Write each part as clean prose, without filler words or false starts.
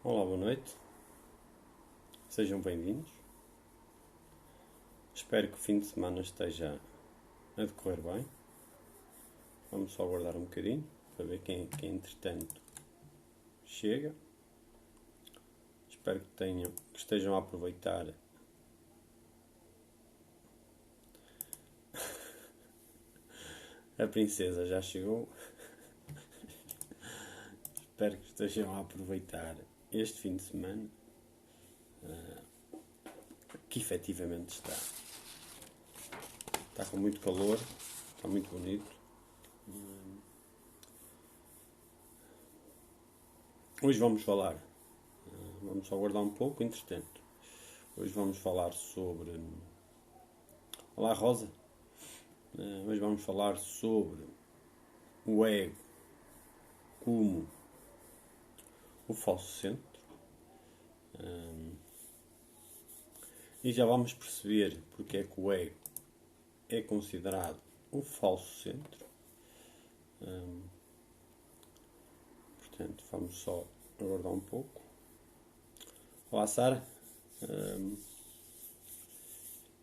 Olá, boa noite. Sejam bem-vindos. Espero que o fim de semana esteja a decorrer bem. Vamos só aguardar um bocadinho para ver quem entretanto chega. Espero que estejam a aproveitar a princesa já chegou. Espero que estejam a aproveitar este fim de semana que efetivamente está com muito calor, está muito bonito. Hoje vamos falar, vamos só aguardar um pouco, entretanto. Hoje vamos falar sobre... Olá, Rosa. Hoje vamos falar sobre o ego como o falso centro. E já vamos perceber porque é que o ego é considerado o falso centro. Portanto, vamos só aguardar um pouco. Olá, Sara.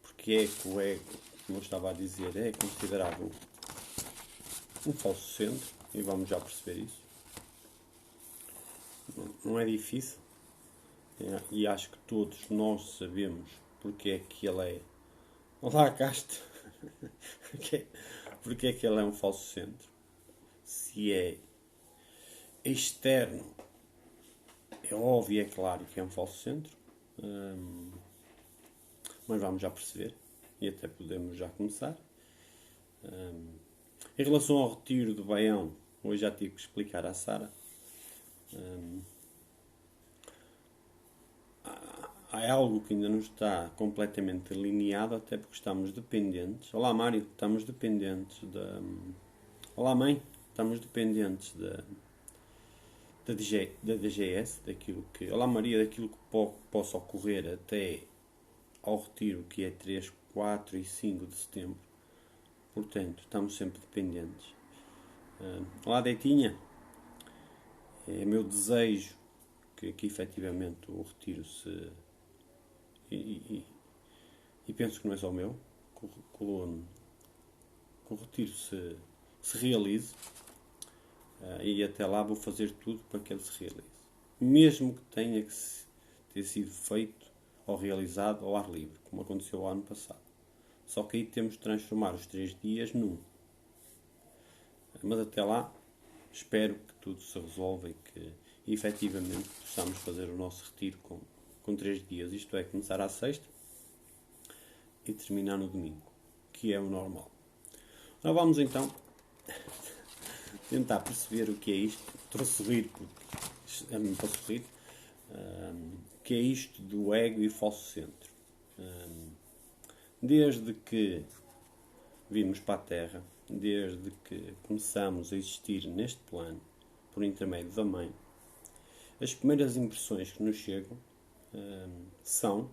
Porque é que o ego, como eu estava a dizer, é considerado um falso centro, e vamos já perceber isso. Não é difícil, e acho que todos nós sabemos porque é que ele é... Olá, Castro! Porque é que ele é um falso centro? Se é externo, é óbvio, é claro que é um falso centro, mas vamos já perceber, e até podemos já começar. Em relação ao retiro do Baião, hoje já tive que explicar à Sara. Há algo que ainda não está completamente delineado, até porque estamos dependentes. Olá, Mário, estamos dependentes da... Olá, mãe, estamos dependentes da DGS, daquilo que... Olá, Maria, daquilo que possa ocorrer até ao retiro, que é 3, 4 e 5 de setembro. Portanto, estamos sempre dependentes. Olá, Deitinha. É meu desejo que efetivamente o retiro se... E penso que não é só o meu, que o retiro se realize, e até lá vou fazer tudo para que ele se realize. Mesmo que tenha que ter sido feito ou realizado ao ar livre, como aconteceu o ano passado. Só que aí temos de transformar os 3 dias num. Mas até lá, espero que tudo se resolva e que efetivamente possamos fazer o nosso retiro com 3 dias. Isto é, começar à sexta e terminar no domingo, que é o normal. Nós vamos então tentar perceber o que é isto. Estou a sorrir porque é-me para sorrir. O que é isto do ego e falso centro? Desde que vimos para a Terra, desde que começamos a existir neste plano, por intermédio da Mãe, as primeiras impressões que nos chegam são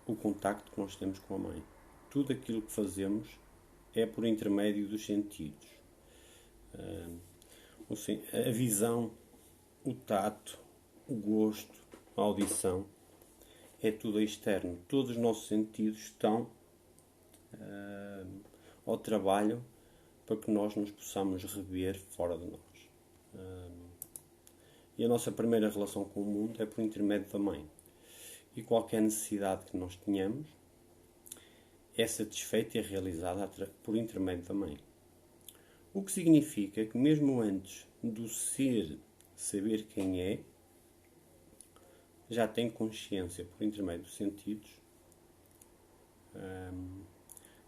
o contacto que nós temos com a Mãe. Tudo aquilo que fazemos é por intermédio dos sentidos. A visão, o tato, o gosto, a audição, é tudo externo. Todos os nossos sentidos estão ao trabalho para que nós nos possamos rever fora de nós. E a nossa primeira relação com o mundo é por intermédio da Mãe. E qualquer necessidade que nós tenhamos é satisfeita e realizada por intermédio da Mãe. O que significa que mesmo antes do ser saber quem é, já tem consciência por intermédio dos sentidos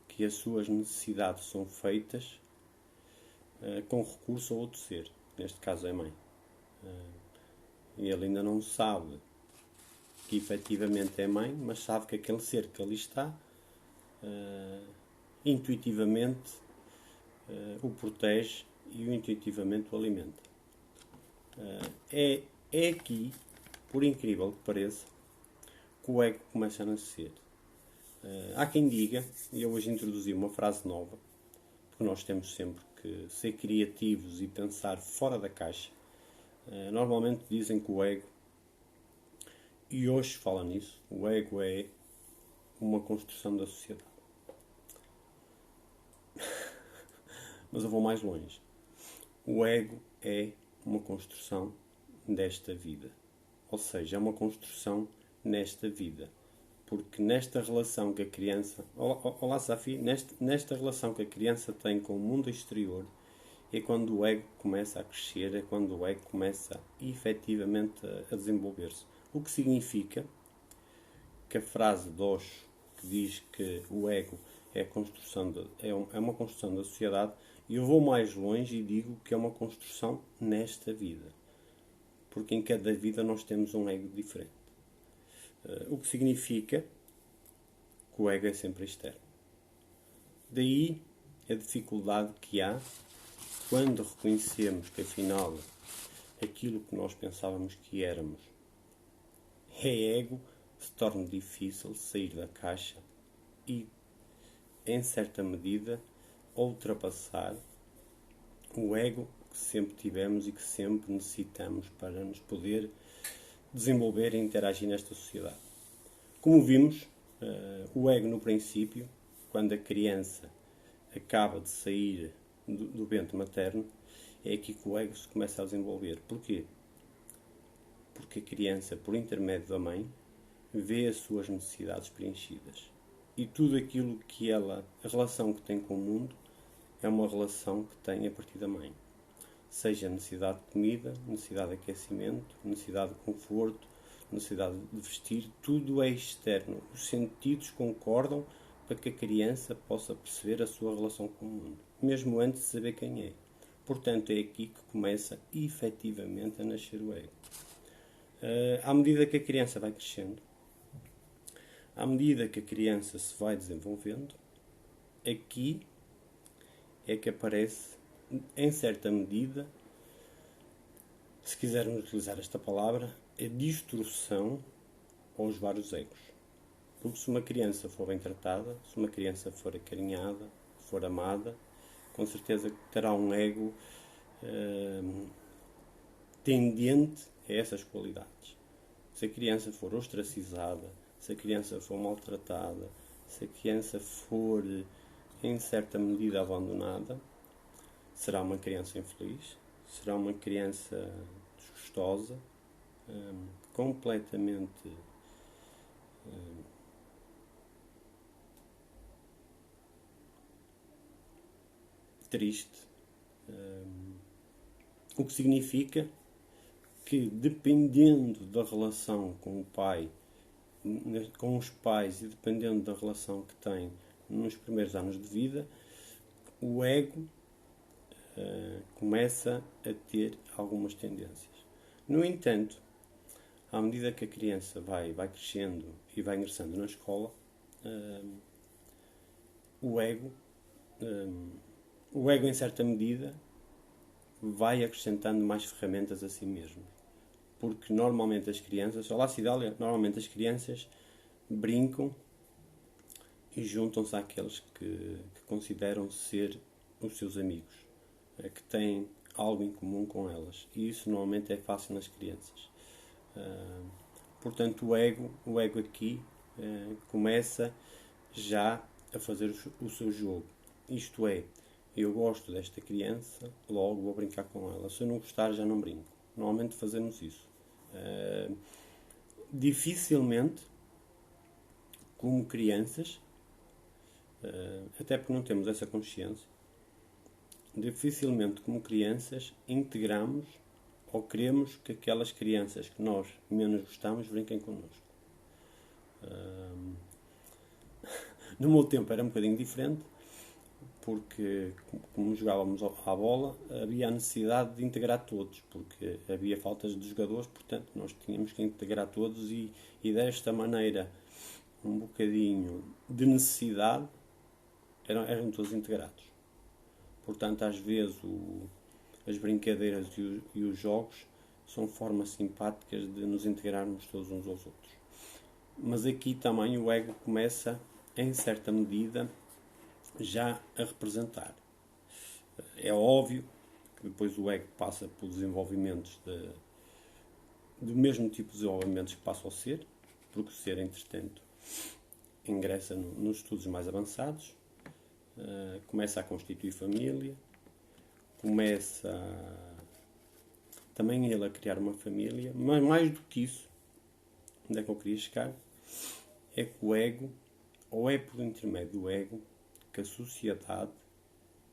que as suas necessidades são feitas com recurso a outro ser. Neste caso é a Mãe. E ele ainda não sabe que efetivamente é Mãe, mas sabe que aquele ser que ali está intuitivamente o protege e intuitivamente o alimenta. É aqui, por incrível que pareça, que o ego começa a nascer. Há quem diga, e eu hoje introduzi uma frase nova, porque nós temos sempre que ser criativos e pensar fora da caixa. Normalmente dizem que o ego, e hoje fala nisso, o ego é uma construção da sociedade. Mas eu vou mais longe. O ego é uma construção desta vida. Ou seja, é uma construção nesta vida. Porque nesta relação que a criança... Olá, Safi. Nesta relação que a criança tem com o mundo exterior é quando o ego começa a crescer, é quando o ego começa efetivamente a desenvolver-se. O que significa que a frase de Osho, que diz que o ego é uma construção da sociedade, e eu vou mais longe e digo que é uma construção nesta vida. Porque em cada vida nós temos um ego diferente. O que significa que o ego é sempre externo. Daí a dificuldade que há quando reconhecemos que afinal aquilo que nós pensávamos que éramos é ego, se torna difícil sair da caixa e, em certa medida, ultrapassar o ego que sempre tivemos e que sempre necessitamos para nos poder desenvolver e interagir nesta sociedade. Como vimos, o ego no princípio, quando a criança acaba de sair do ventre materno, é aqui que o ego se começa a desenvolver. Porquê? Porque a criança, por intermédio da mãe, vê as suas necessidades preenchidas. E tudo aquilo que a relação que tem com o mundo, é uma relação que tem a partir da mãe. Seja necessidade de comida, necessidade de aquecimento, necessidade de conforto, necessidade de vestir, tudo é externo. Os sentidos concordam para que a criança possa perceber a sua relação com o mundo, mesmo antes de saber quem é. Portanto, é aqui que começa efetivamente a nascer o ego. À medida que a criança vai crescendo, à medida que a criança se vai desenvolvendo, aqui é que aparece, em certa medida, se quisermos utilizar esta palavra, a distorção aos vários egos. Porque se uma criança for bem tratada, se uma criança for acarinhada, for amada, com certeza que terá um ego tendente a essas qualidades. Se a criança for ostracizada, se a criança for maltratada, se a criança for, em certa medida, abandonada, será uma criança infeliz, será uma criança desgostosa, completamente triste. O que significa que, dependendo da relação com o pai, com os pais, e dependendo da relação que tem nos primeiros anos de vida, o ego começa a ter algumas tendências. No entanto, à medida que a criança vai crescendo e vai ingressando na escola, o ego, em certa medida, vai acrescentando mais ferramentas a si mesmo. Porque normalmente as crianças, olá Cidália, normalmente as crianças brincam e juntam-se àqueles que consideram ser os seus amigos, que têm algo em comum com elas. E isso normalmente é fácil nas crianças. Portanto, o ego aqui começa já a fazer o seu jogo. Isto é, eu gosto desta criança, logo vou brincar com ela. Se eu não gostar, já não brinco. Normalmente fazemos isso. Dificilmente, como crianças, até porque não temos essa consciência, dificilmente como crianças integramos ou queremos que aquelas crianças que nós menos gostamos brinquem connosco. No meu tempo era um bocadinho diferente, porque como jogávamos à bola, havia a necessidade de integrar todos, porque havia faltas de jogadores, portanto nós tínhamos que integrar todos e desta maneira, um bocadinho de necessidade, eram todos integrados. Portanto, às vezes as brincadeiras e os jogos são formas simpáticas de nos integrarmos todos uns aos outros. Mas aqui também o ego começa, em certa medida, já a representar. É óbvio depois o ego passa por desenvolvimentos do mesmo tipo de desenvolvimentos que passa ao ser, porque o ser, entretanto, ingressa nos estudos mais avançados, começa a constituir família, começa também ele a criar uma família, mas mais do que isso, onde é que eu queria chegar, é que o ego, ou é por intermédio do ego, que a sociedade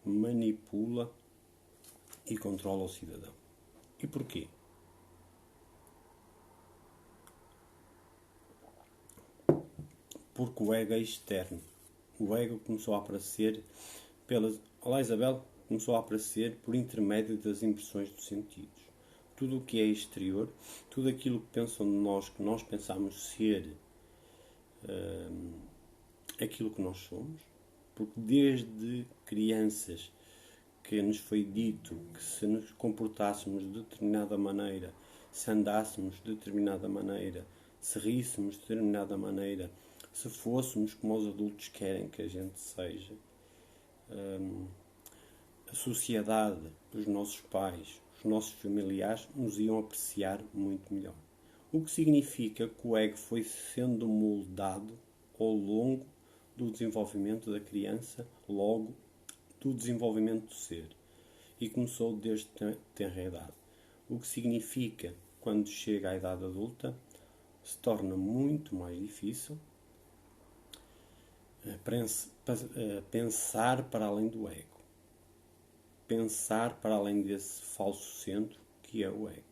manipula e controla o cidadão. E porquê? Porque o ego é externo. O ego começou a aparecer Olá, Isabel, começou a aparecer por intermédio das impressões dos sentidos. Tudo o que é exterior, tudo aquilo que pensam de nós, que nós pensamos ser aquilo que nós somos, porque desde crianças que nos foi dito que se nos comportássemos de determinada maneira, se andássemos de determinada maneira, se ríssemos de determinada maneira, se fôssemos como os adultos querem que a gente seja, a sociedade, os nossos pais, os nossos familiares nos iam apreciar muito melhor. O que significa que o ego foi sendo moldado ao longo do desenvolvimento da criança, logo do desenvolvimento do ser. E começou desde tenra idade. O que significa, quando chega à idade adulta, se torna muito mais difícil pensar para além do ego. Pensar para além desse falso centro que é o ego.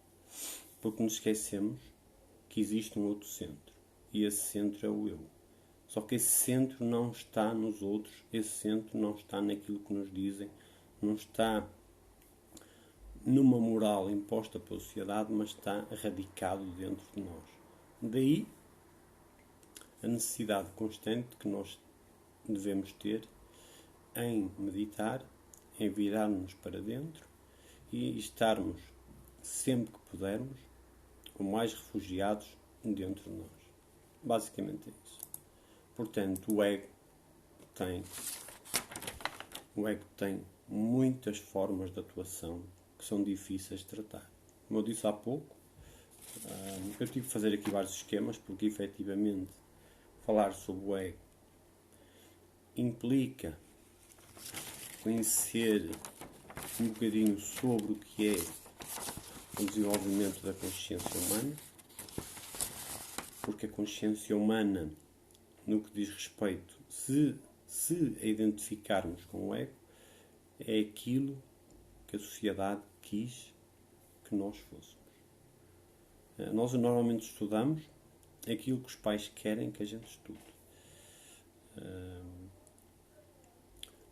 Porque nos esquecemos que existe um outro centro. E esse centro é o eu. Só que esse centro não está nos outros, esse centro não está naquilo que nos dizem, não está numa moral imposta pela sociedade, mas está radicado dentro de nós. Daí a necessidade constante que nós devemos ter em meditar, em virarmos para dentro e estarmos, sempre que pudermos, o mais refugiados dentro de nós. Basicamente é isso. Portanto, o ego tem muitas formas de atuação que são difíceis de tratar. Como eu disse há pouco, eu tive que fazer aqui vários esquemas, porque efetivamente falar sobre o ego implica conhecer um bocadinho sobre o que é o desenvolvimento da consciência humana, porque a consciência humana, no que diz respeito, se a identificarmos com o ego, é aquilo que a sociedade quis que nós fôssemos. Nós normalmente estudamos aquilo que os pais querem que a gente estude.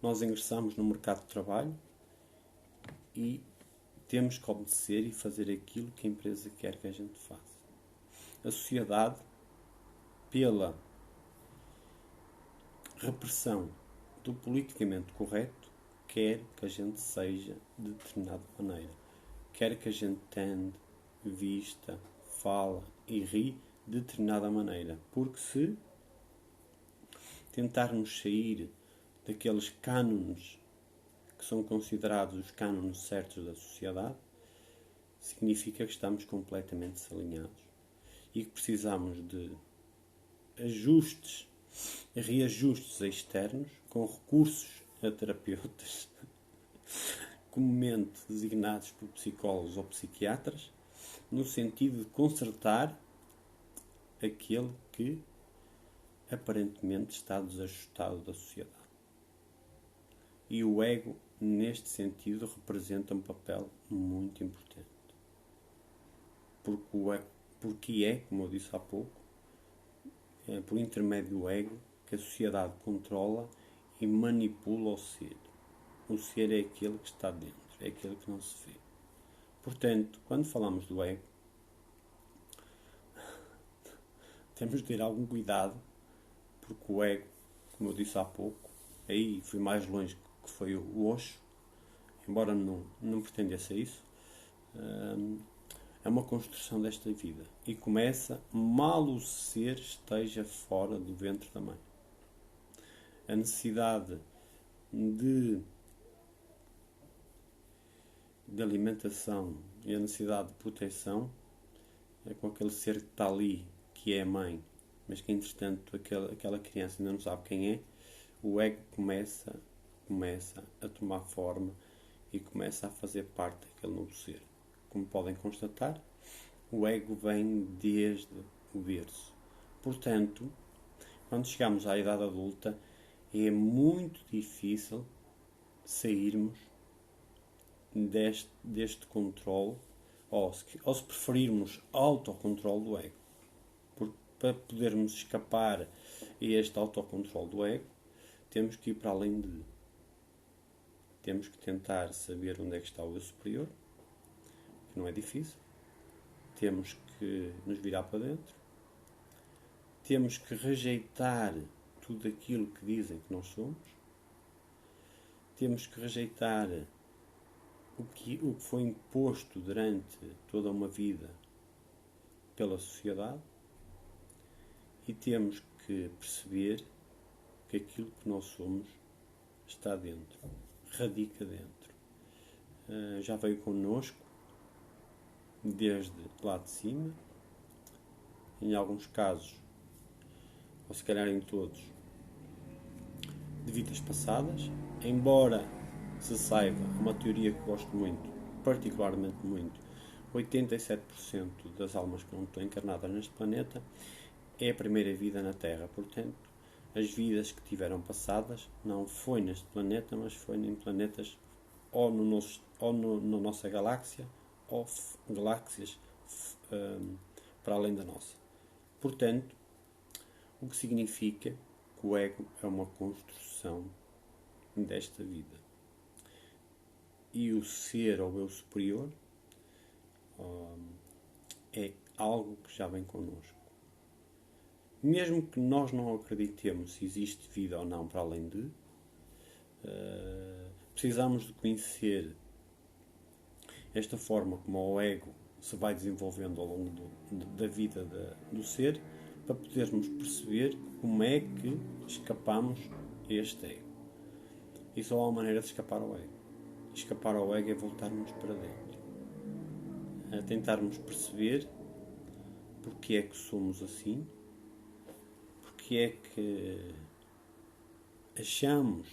Nós ingressamos no mercado de trabalho e temos que obedecer e fazer aquilo que a empresa quer que a gente faça. A sociedade, pela repressão do politicamente correto, quer que a gente seja de determinada maneira. Quer que a gente ande, vista, fala e ri de determinada maneira. Porque se tentarmos sair daqueles cânones que são considerados os cânones certos da sociedade, significa que estamos completamente desalinhados e que precisamos de reajustes externos com recursos a terapeutas comumente designados por psicólogos ou psiquiatras, no sentido de consertar aquele que aparentemente está desajustado da sociedade. E o ego, neste sentido, representa um papel muito importante. Porque é, como eu disse há pouco, por intermédio do ego que a sociedade controla e manipula o ser. O ser é aquele que está dentro, é aquele que não se vê. Portanto, quando falamos do ego, temos de ter algum cuidado, porque o ego, como eu disse há pouco, aí fui mais longe que foi o Osho, embora não pretendesse isso, é uma construção desta vida e começa mal o ser esteja fora do ventre da mãe. A necessidade de de alimentação e a necessidade de proteção é com aquele ser que está ali, que é a mãe, mas que entretanto aquela criança ainda não sabe quem é, o ego começa a tomar forma e começa a fazer parte daquele novo ser. Como podem constatar, o ego vem desde o berço. Portanto, quando chegamos à idade adulta, é muito difícil sairmos deste controle, ou se preferirmos, autocontrole do ego. Porque para podermos escapar a este autocontrole do ego, temos que ir para além de. Temos que tentar saber onde é que está o eu superior, que não é difícil. Temos que nos virar para dentro. Temos que rejeitar tudo aquilo que dizem que nós somos. Temos que rejeitar o que foi imposto durante toda uma vida pela sociedade. E temos que perceber que aquilo que nós somos está dentro, radica dentro. Já veio connosco desde lá de cima, em alguns casos, ou se calhar em todos, de vidas passadas, embora se saiba, uma teoria que gosto muito, particularmente muito, 87% das almas que não estão encarnadas neste planeta é a primeira vida na Terra. Portanto, as vidas que tiveram passadas não foi neste planeta, mas foi em planetas ou na nossa galáxia ou galáxias para além da nossa. Portanto, o que significa que o ego é uma construção desta vida. E o ser ou eu superior é algo que já vem connosco. Mesmo que nós não acreditemos se existe vida ou não para além de, precisamos de conhecer esta forma como o ego se vai desenvolvendo ao longo da vida do ser, para podermos perceber como é que escapamos a este ego. E só há uma maneira de escapar ao ego. Escapar ao ego é voltarmos para dentro. A tentarmos perceber porque é que somos assim, porque é que achamos.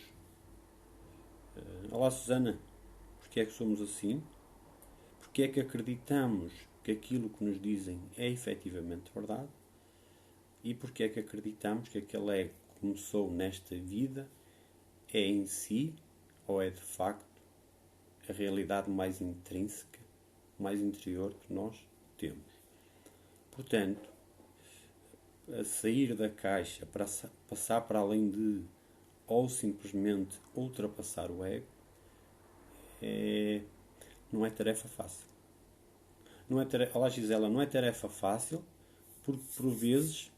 Olá Susana, porque é que somos assim? Porque é que acreditamos que aquilo que nos dizem é efetivamente verdade? E porque é que acreditamos que aquele ego que começou nesta vida é em si, ou é de facto, a realidade mais intrínseca, mais interior que nós temos? Portanto, a sair da caixa, para passar para além de, ou simplesmente ultrapassar o ego, não é tarefa fácil. Olá Gisela, não é tarefa fácil, porque por vezes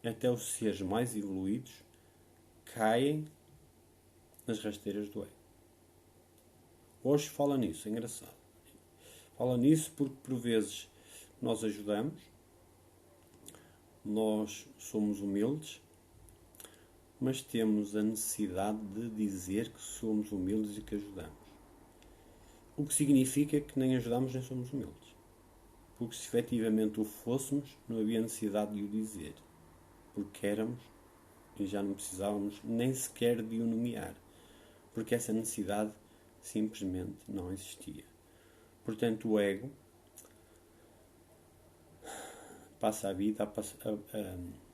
até os seres mais evoluídos caem nas rasteiras do ego. Hoje fala nisso, é engraçado. Fala nisso porque por vezes nós ajudamos, nós somos humildes, mas temos a necessidade de dizer que somos humildes e que ajudamos. O que significa que nem ajudamos nem somos humildes. Porque se efetivamente o fôssemos, não havia necessidade de o dizer. Porque éramos e já não precisávamos nem sequer de o nomear. Porque essa necessidade simplesmente não existia. Portanto, o ego passa a vida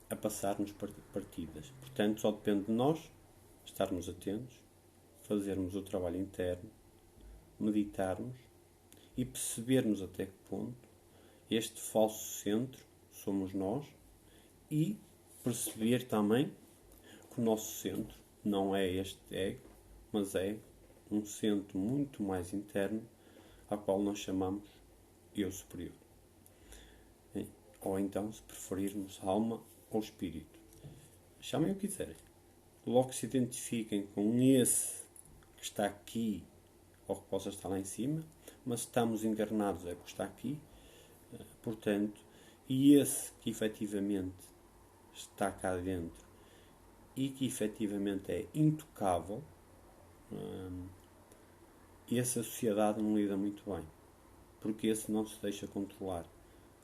a passar-nos partidas. Portanto, só depende de nós estarmos atentos, fazermos o trabalho interno, meditarmos e percebermos até que ponto este falso centro somos nós e perceber também que o nosso centro não é este ego, mas é um centro muito mais interno ao qual nós chamamos eu superior. Ou então, se preferirmos, alma ou espírito. Chamem o que quiserem. Logo que se identifiquem com esse que está aqui ou que possa estar lá em cima, mas estamos encarnados é que está aqui, portanto, e esse que efetivamente está cá dentro e que efetivamente é intocável, E essa sociedade não lida muito bem. Porque esse não se deixa controlar.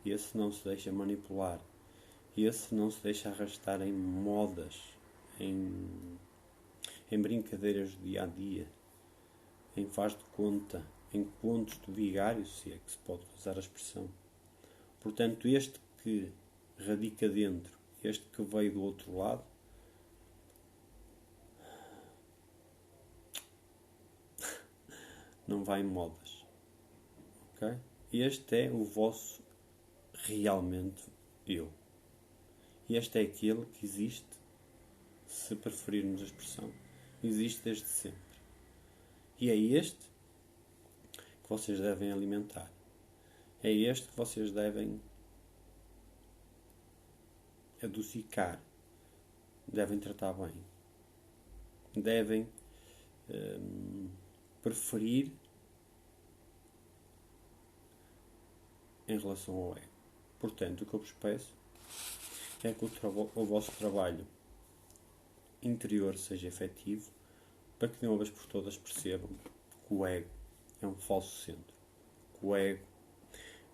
Esse não se deixa manipular. Esse não se deixa arrastar em modas, em brincadeiras do dia a dia, em faz de conta, em contos de vigário, se é que se pode usar a expressão. Portanto, este que radica dentro, este que veio do outro lado, não vai em modas. Okay? Este é o vosso realmente eu. Este é aquele que existe, se preferirmos a expressão, existe desde sempre. E é este que vocês devem alimentar. É este que vocês devem adocicar, devem tratar bem, devem preferir em relação ao ego. Portanto, o que eu vos peço é que o vosso trabalho interior seja efetivo, para que de uma vez por todas percebam que o ego é um falso centro, que o ego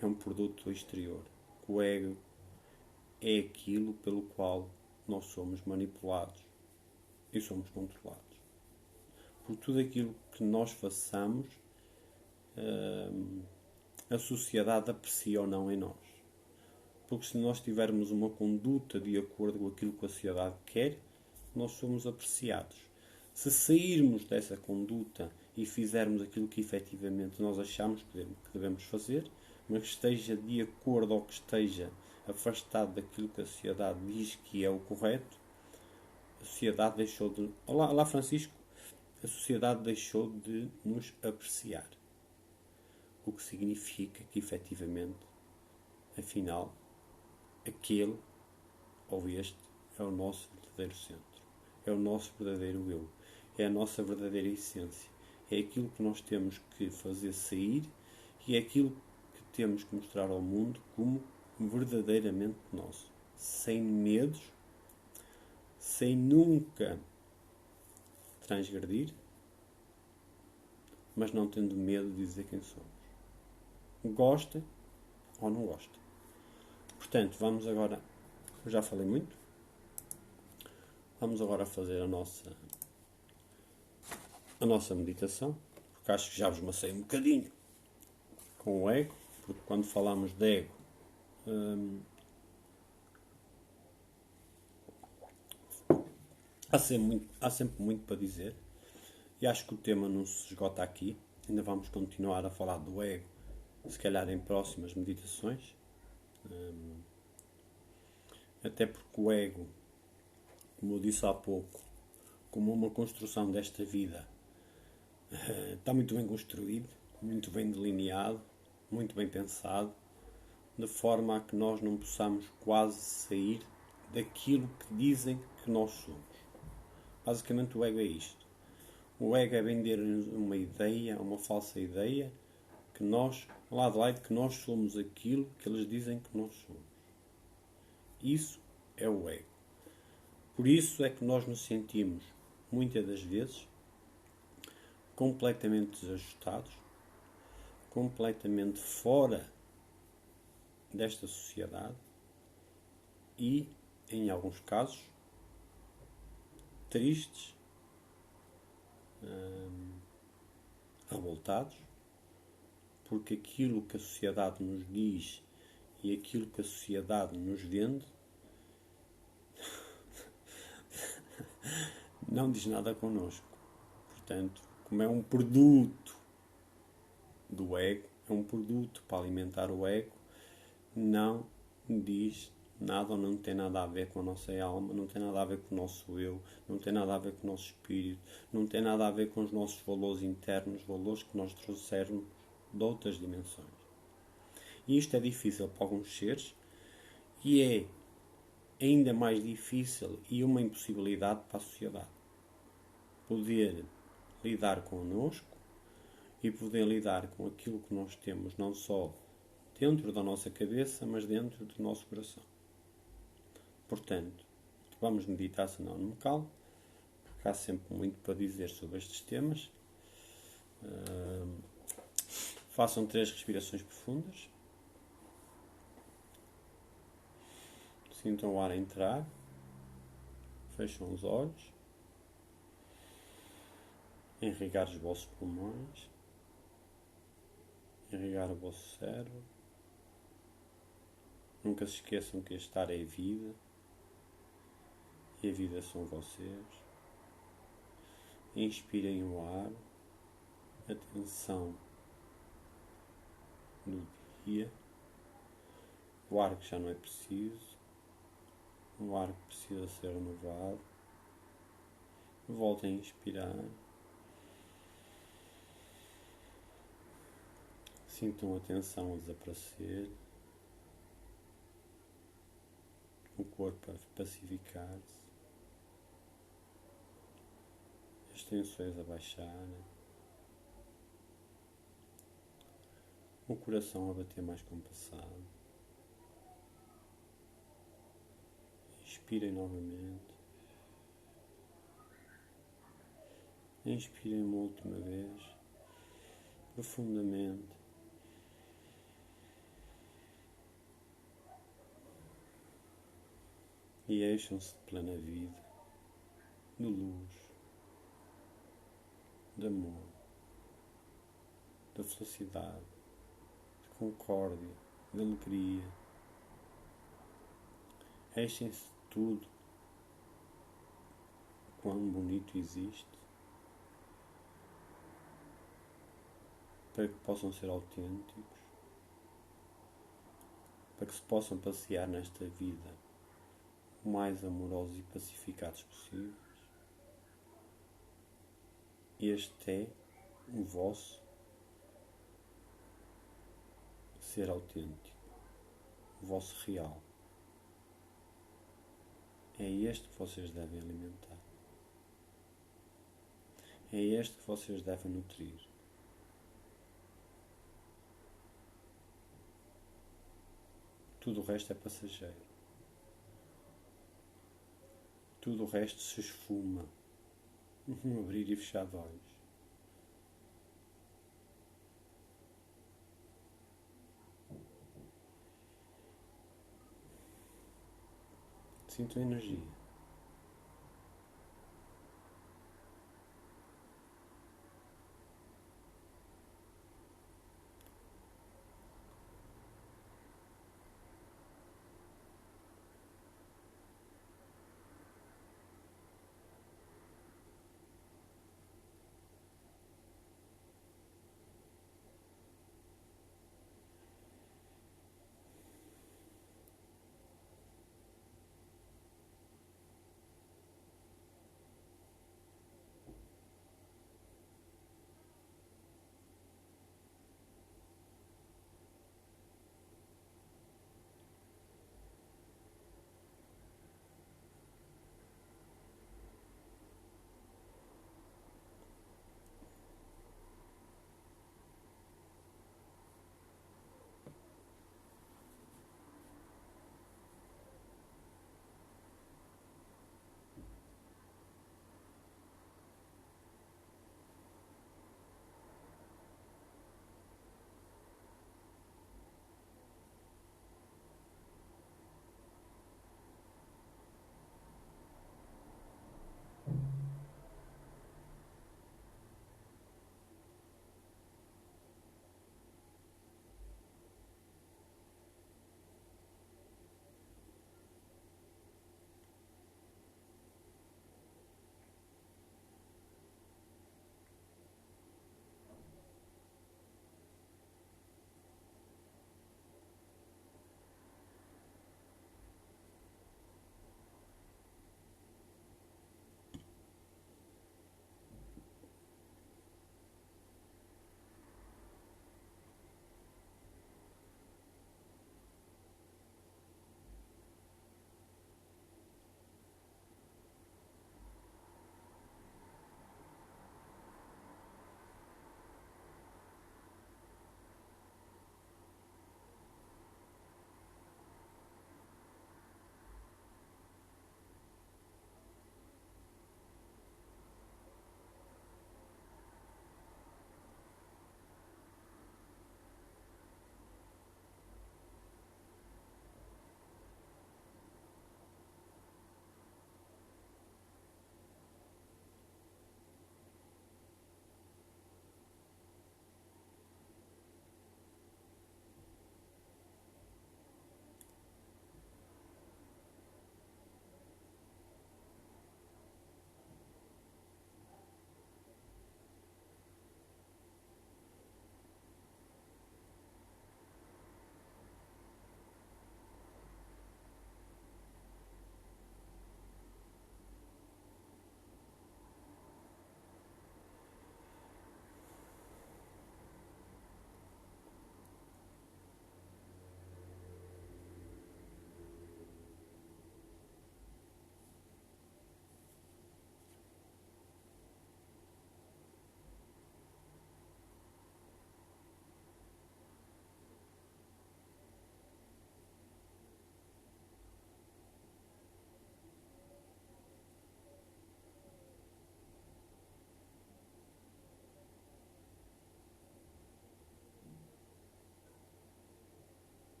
é um produto do exterior, que o ego é aquilo pelo qual nós somos manipulados e somos controlados. Por tudo aquilo que nós façamos, a sociedade aprecia ou não em nós. Porque se nós tivermos uma conduta de acordo com aquilo que a sociedade quer, nós somos apreciados. Se sairmos dessa conduta e fizermos aquilo que efetivamente nós achamos que devemos fazer, mas que esteja de acordo ou que esteja afastado daquilo que a sociedade diz que é o correto, a sociedade deixou de... Olá Francisco, a sociedade deixou de nos apreciar. O que significa que efetivamente, afinal, aquele ou este é o nosso verdadeiro centro, é o nosso verdadeiro eu, é a nossa verdadeira essência, é aquilo que nós temos que fazer sair e é aquilo que temos que mostrar ao mundo como verdadeiramente nosso, sem medos, sem nunca transgredir, mas não tendo medo de dizer quem somos. Gosta ou não gosta. Portanto, vamos agora, eu já falei muito, vamos agora fazer a nossa meditação, porque acho que já vos macei um bocadinho com o ego, porque quando falamos de ego, há sempre muito para dizer, e acho que o tema não se esgota aqui, ainda vamos continuar a falar do ego, se calhar em próximas meditações, até porque o ego, como eu disse há pouco, como uma construção desta vida, está muito bem construído, muito bem delineado, muito bem pensado, de forma a que nós não possamos quase sair daquilo que dizem que nós somos. Basicamente o ego é isto. O ego é vender-nos uma ideia, uma falsa ideia, que nós, lá de lá, que nós somos aquilo que eles dizem que nós somos. Isso é o ego. Por isso é que nós nos sentimos, muitas das vezes, completamente desajustados, completamente fora desta sociedade e, em alguns casos, tristes, revoltados, porque aquilo que a sociedade nos diz e aquilo que a sociedade nos vende não diz nada connosco. Portanto, como é um produto do ego, é um produto para alimentar o ego, não diz nada ou não tem nada a ver com a nossa alma, não tem nada a ver com o nosso eu, não tem nada a ver com o nosso espírito, não tem nada a ver com os nossos valores internos, valores que nós trouxermos de outras dimensões. E isto é difícil para alguns seres e é ainda mais difícil e uma impossibilidade para a sociedade. Poder lidar connosco e poder lidar com aquilo que nós temos, não só dentro da nossa cabeça, mas dentro do nosso coração. Portanto, vamos meditar, senão não me calo, porque há sempre muito para dizer sobre estes temas. Façam 3 respirações profundas. Sintam o ar a entrar. Fecham os olhos. Irrigar os vossos pulmões. Irrigar o vosso cérebro. Nunca se esqueçam que este ar é vida. E a vida são vocês. Inspirem o ar. Atenção do dia. O ar que já não é preciso. O ar que precisa ser renovado. Voltem a inspirar. Sintam a tensão a desaparecer. O corpo a pacificar-se. As tensões a baixarem. O coração a bater mais compassado. Inspirem novamente. Inspirem uma última vez, profundamente. E enchem-se de plena vida, de luz, de amor, de felicidade, de concórdia, de alegria. Enchem-se de tudo quão bonito existe, para que possam ser autênticos, para que se possam passear nesta vida o mais amorosos e pacificados possíveis. Este é o vosso ser autêntico, o vosso real. É este que vocês devem alimentar. É este que vocês devem nutrir. Tudo o resto é passageiro. Tudo o resto se esfuma num abrir e fechar de olhos. Sinto energia.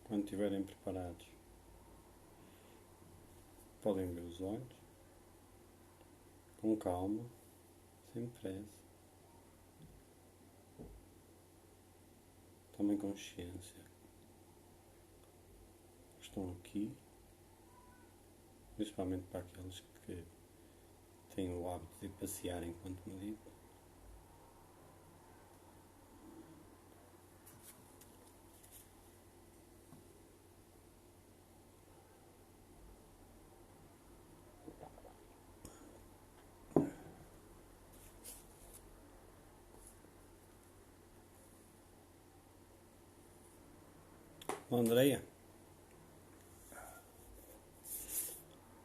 Quando estiverem preparados, podem abrir os olhos, com calma, sem pressa. Tomem consciência que estão aqui, principalmente para aqueles que têm o hábito de passear enquanto meditam. Andreia,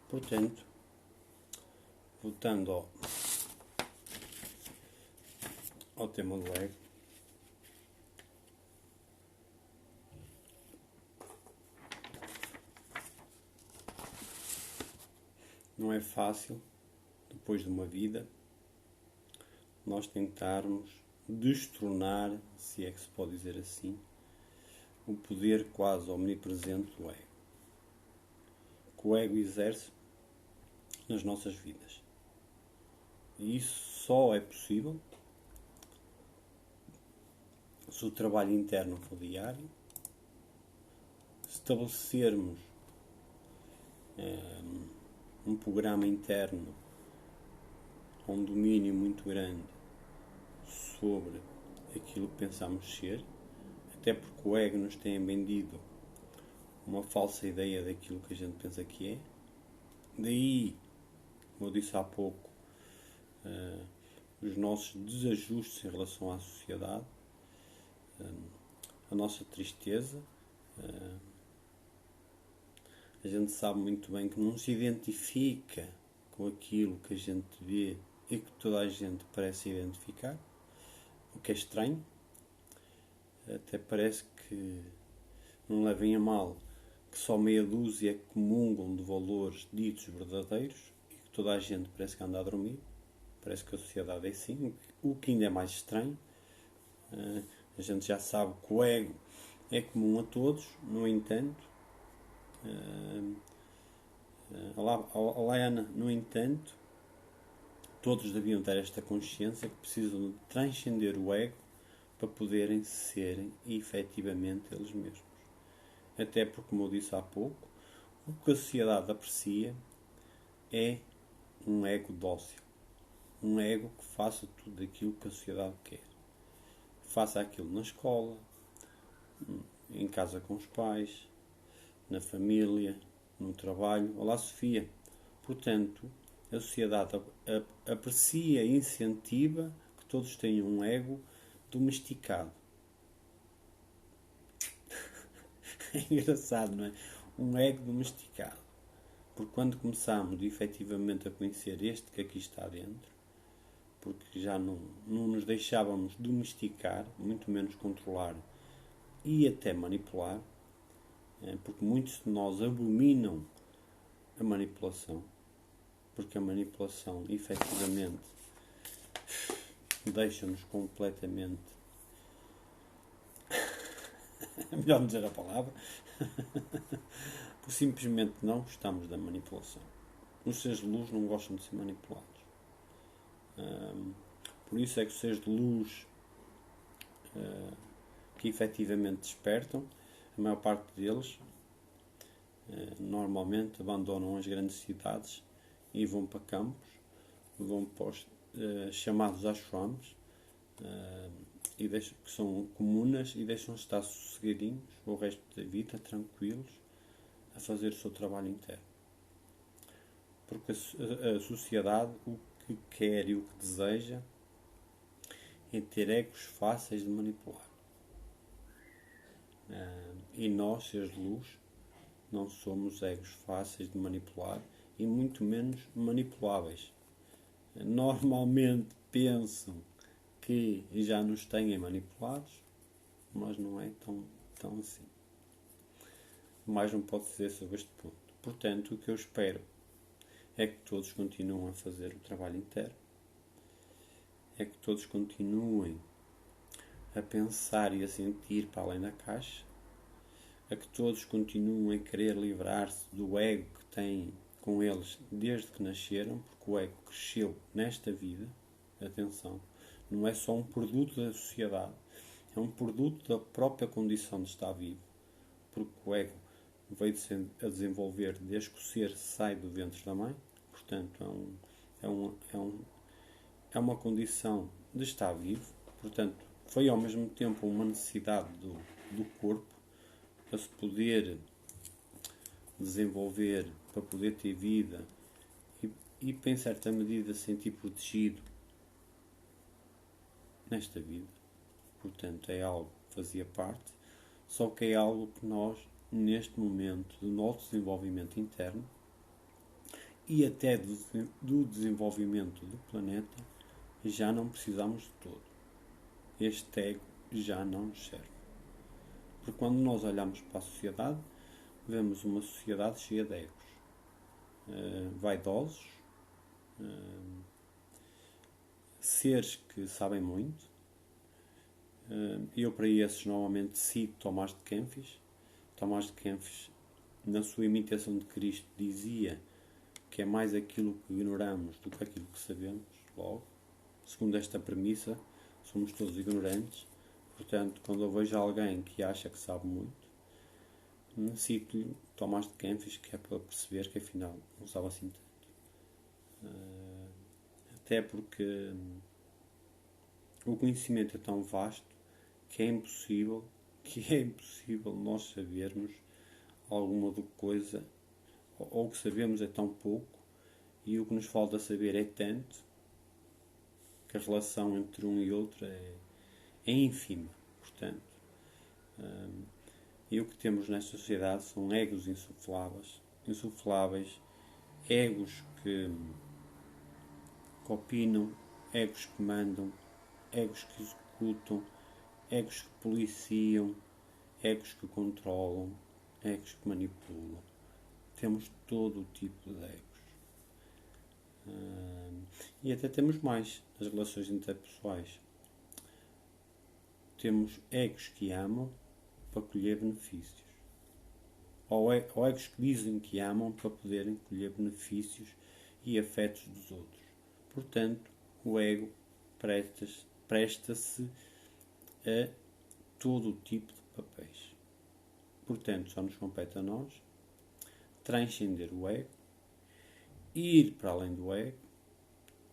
portanto, voltando ao tema do ego, não é fácil, depois de uma vida, nós tentarmos destronar, se é que se pode dizer assim, o poder quase omnipresente do ego, que o ego exerce nas nossas vidas. E isso só é possível se o trabalho interno for diário, estabelecermos um programa interno com um domínio muito grande sobre aquilo que pensamos ser, até porque o ego nos tem vendido uma falsa ideia daquilo que a gente pensa que é. Daí, como eu disse há pouco, os nossos desajustes em relação à sociedade, a nossa tristeza. A gente sabe muito bem que não se identifica com aquilo que a gente vê e que toda a gente parece identificar, o que é estranho. Até parece que, não levem a mal, que só meia dúzia comungam de valores ditos verdadeiros e que toda a gente parece que anda a dormir. Parece que a sociedade é assim, o que ainda é mais estranho. A gente já sabe que o ego é comum a todos, no entanto, olá Ana, no entanto, todos deviam ter esta consciência que precisam de transcender o ego para poderem serem efetivamente eles mesmos. Até porque, como eu disse há pouco, o que a sociedade aprecia é um ego dócil. Um ego que faça tudo aquilo que a sociedade quer. Faça aquilo na escola, em casa com os pais, na família, no trabalho. Olá, Sofia. Portanto, a sociedade aprecia e incentiva que todos tenham um ego domesticado. É engraçado, não é? Um ego domesticado. Porque quando começamos efetivamente a conhecer este que aqui está dentro, porque já não nos deixávamos domesticar, muito menos controlar e até manipular, porque muitos de nós abominam a manipulação, porque a manipulação efetivamente deixa-nos completamente melhor não dizer a palavra, porque simplesmente não gostamos da manipulação. Os seres de luz não gostam de ser manipulados. Por isso é que os seres de luz que efetivamente despertam, a maior parte deles normalmente abandonam as grandes cidades e vão para campos, vão para os chamados ashrams, que são comunas, e deixam estar sossegadinhos o resto da vida, tranquilos, a fazer o seu trabalho interno. Porque a sociedade o que quer e o que deseja é ter egos fáceis de manipular. E nós, seres de luz, não somos egos fáceis de manipular e muito menos manipuláveis. Normalmente pensam que já nos têm manipulados, mas não é tão assim. Mais não pode dizer sobre este ponto. Portanto, o que eu espero é que todos continuem a fazer o trabalho interno, é que todos continuem a pensar e a sentir para além da caixa, a que todos continuem a querer livrar-se do ego que têm com eles desde que nasceram, porque o ego cresceu nesta vida. Atenção, não é só um produto da sociedade, é um produto da própria condição de estar vivo, porque o ego veio-se a desenvolver desde que o ser sai do ventre da mãe, portanto é uma condição de estar vivo, portanto foi ao mesmo tempo uma necessidade do corpo para se poder desenvolver, para poder ter vida e em certa medida sentir protegido nesta vida. Portanto, é algo que fazia parte, só que é algo que nós, neste momento do nosso desenvolvimento interno e até do desenvolvimento do planeta, já não precisamos de todo. Este ego já não nos serve. Porque quando nós olhamos para a sociedade, vemos uma sociedade cheia de egos. Vaidosos, seres que sabem muito. Eu, para esses, normalmente cito Tomás de Kempis. Tomás de Kempis, na sua imitação de Cristo, dizia que é mais aquilo que ignoramos do que aquilo que sabemos. Logo, segundo esta premissa, somos todos ignorantes. Portanto, quando eu vejo alguém que acha que sabe muito, cito-lhe Tomás de Kempis, que é para perceber que afinal não sabe assim tanto. Até porque o conhecimento é tão vasto que é impossível nós sabermos alguma coisa, ou o que sabemos é tão pouco e o que nos falta saber é tanto que a relação entre um e outro é ínfima. Portanto, e o que temos nesta sociedade são egos insufláveis, egos que opinam, egos que mandam, egos que executam, egos que policiam, egos que controlam, egos que manipulam. Temos todo o tipo de egos. E até temos mais nas relações interpessoais. Temos egos que amam para colher benefícios. Ou egos que dizem que amam para poderem colher benefícios e afetos dos outros. Portanto, o ego presta-se a todo o tipo de papéis. Portanto, só nos compete a nós transcender o ego, ir para além do ego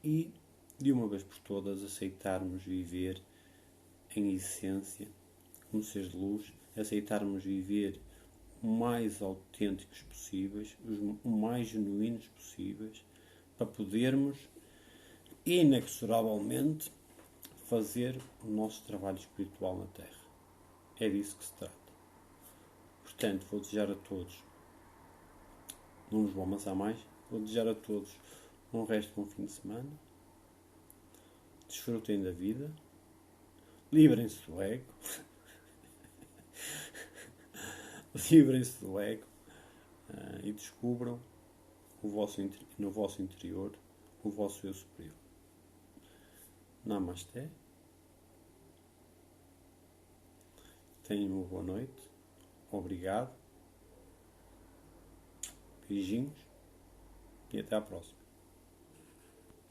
e, de uma vez por todas, aceitarmos viver em essência, como seres de luz, aceitarmos viver o mais autênticos possíveis, o mais genuínos possíveis, para podermos, inexoravelmente, fazer o nosso trabalho espiritual na Terra. É disso que se trata. Portanto, vou desejar a todos, não nos vou amassar mais, vou desejar a todos um resto de bom fim de semana, desfrutem da vida, livrem-se do ego, livrem-se do ego e descubram no vosso interior o vosso eu superior. Namasté. Tenham uma boa noite. Obrigado. Beijinhos. E até à próxima.